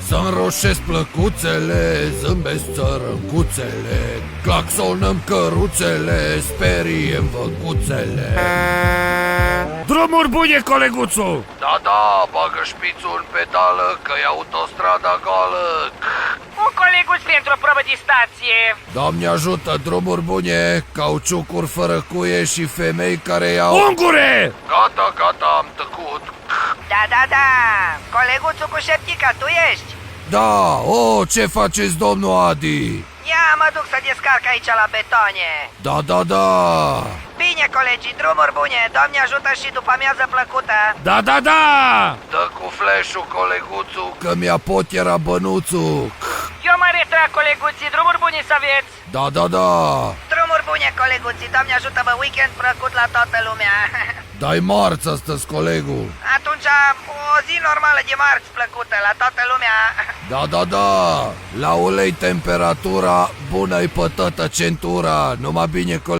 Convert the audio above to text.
Să înroșesc plăcuțele, zâmbesc țărâncuțele, claxonăm căruțele, speriem văcuțele. Drumuri bune, coleguțu! Da, bagă șpițul în pedală, că e autostrada goală. Un coleguț pentru o probă de stație. Doamne ajută, drumuri bune, cauciucuri fără cuie și femei care iau... Ungure! Gata, am tăcut. Da. Coleguțul cu șeptica, tu ești? Da, ce faceți, domnul Adi? Ia, mă duc să descarc aici la betoane. Da. Bine, colegii, drumuri bune. Doamne ajută și după amiază plăcută. Da! Dă cu flash-ul, coleguțu, că mi-a potera bănuțul. Eu mă retrag, coleguții, drumuri bune să aveți. Da. Drumuri bune, coleguții, Doamne ajută-vă, weekend plăcut la toată lumea. Dai marți astăzi, colegul. Atunci, o zi normală de marți plăcută la toată lumea. Da. La ulei temperatura, bună-i pătătă centura. Numai bine,